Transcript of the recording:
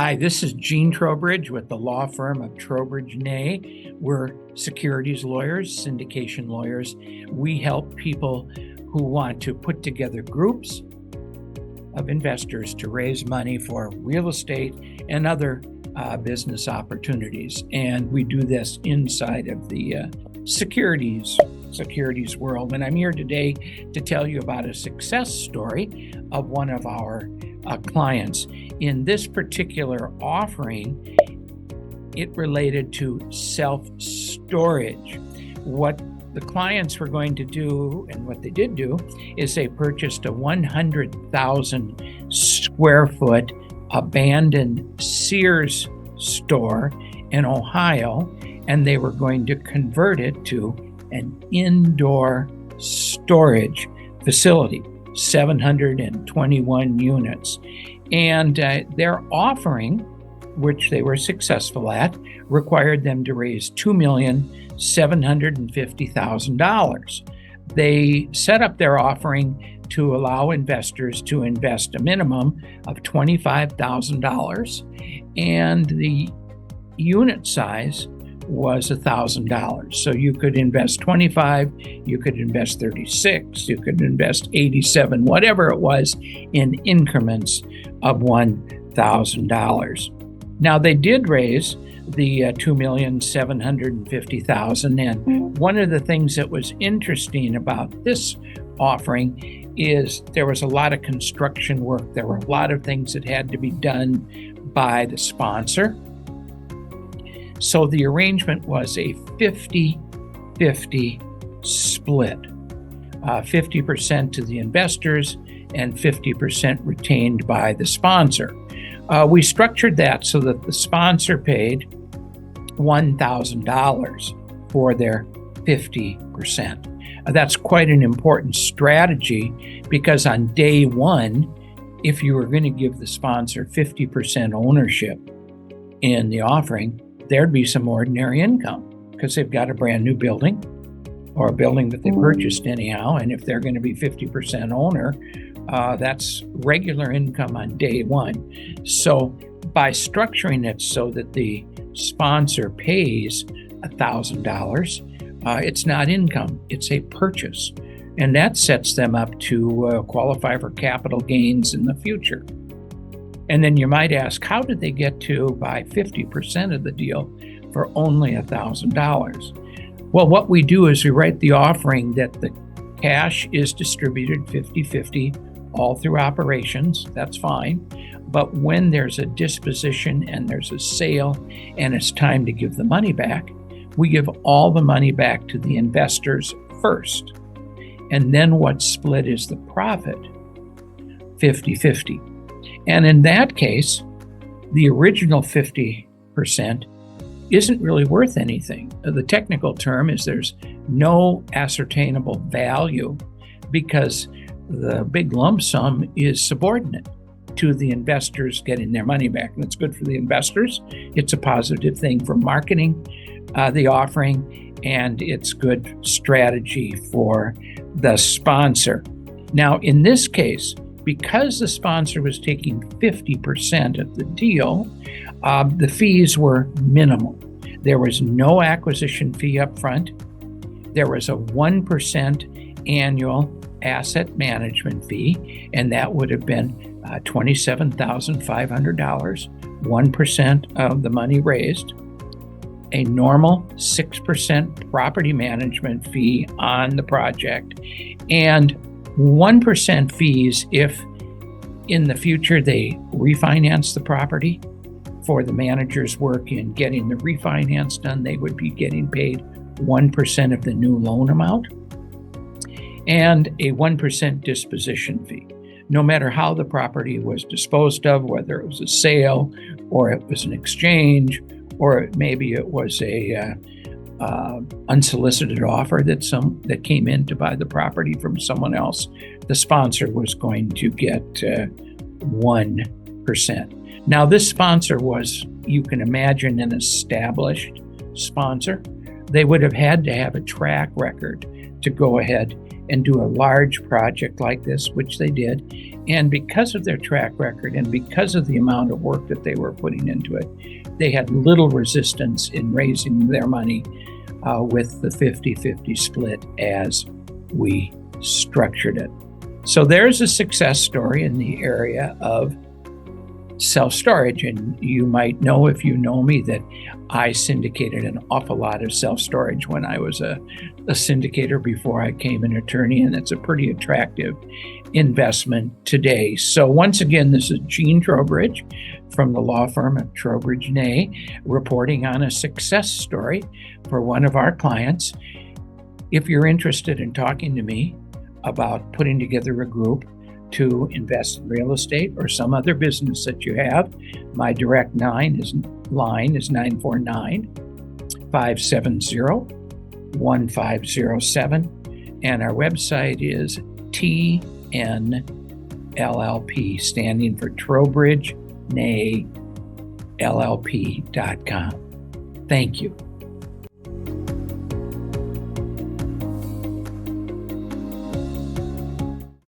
Hi, this is Gene Trowbridge with the law firm of Trowbridge. We're securities lawyers, syndication lawyers. We help people who want to put together groups of investors to raise money for real estate and other business opportunities. And we do this inside of the securities world. And I'm here today to tell you about a success story of one of our clients. In this particular offering, it related to self-storage. What the clients were going to do, and what they did do, is they purchased a 100,000 square foot abandoned Sears store in Ohio, and they were going to convert it to an indoor storage facility, 721 units. And their offering, which they were successful at, required them to raise $2,750,000. They set up their offering to allow investors to invest a minimum of $25,000, and the unit size was $1,000. So you could invest 25, you could invest 36, you could invest 87, whatever it was, in increments of $1,000. Now they did raise the $2,750,000, and one of the things that was interesting about this offering is there was a lot of construction work. There were a lot of things that had to be done by the sponsor. So the arrangement was a 50-50 split, 50% to the investors and 50% retained by the sponsor. We structured that so that the sponsor paid $1,000 for their 50%. That's quite an important strategy, because on day one, if you were going to give the sponsor 50% ownership in the offering, there'd be some ordinary income because they've got a brand new building, or a building that they purchased anyhow. And if they're going to be 50% owner, that's regular income on day one. So by structuring it so that the sponsor pays $1,000, it's not income, it's a purchase. And that sets them up to qualify for capital gains in the future. And then you might ask, how did they get to buy 50% of the deal for only $1,000? Well, what we do is we write the offering that the cash is distributed 50-50 all through operations. That's fine. But when there's a disposition and there's a sale and it's time to give the money back, we give all the money back to the investors first. And then what's split is the profit, 50-50. And in that case, the original 50% isn't really worth anything. The technical term is there's no ascertainable value, because the big lump sum is subordinate to the investors getting their money back. And it's good for the investors. It's a positive thing for marketing the offering, and it's good strategy for the sponsor. Now, in this case, because the sponsor was taking 50% of the deal, the fees were minimal. There was no acquisition fee up front. There was a 1% annual asset management fee, and that would have been $27,500, 1% of the money raised. A normal 6% property management fee on the project, and 1% fees if in the future they refinance the property. For the manager's work in getting the refinance done, they would be getting paid 1% of the new loan amount, and a 1% disposition fee. No matter how the property was disposed of, whether it was a sale or it was an exchange, or maybe it was a unsolicited offer that came in to buy the property from someone else, the sponsor was going to get 1%. Now, this sponsor was, you can imagine, an established sponsor. They would have had to have a track record to go ahead and do a large project like this, which they did. And because of their track record and because of the amount of work that they were putting into it, they had little resistance in raising their money with the 50-50 split as we structured it. So there's a success story in the area of self-storage. And you might know, if you know me, that I syndicated an awful lot of self-storage when I was a syndicator before I became an attorney, and it's a pretty attractive investment today. So once again, this is Gene Trowbridge from the law firm of Trowbridge Nay, reporting on a success story for one of our clients. If you're interested in talking to me about putting together a group to invest in real estate or some other business that you have, my direct line is 949-570-1507, and our website is TNLLP, standing for Trowbridge Nay LLP.com. Thank you.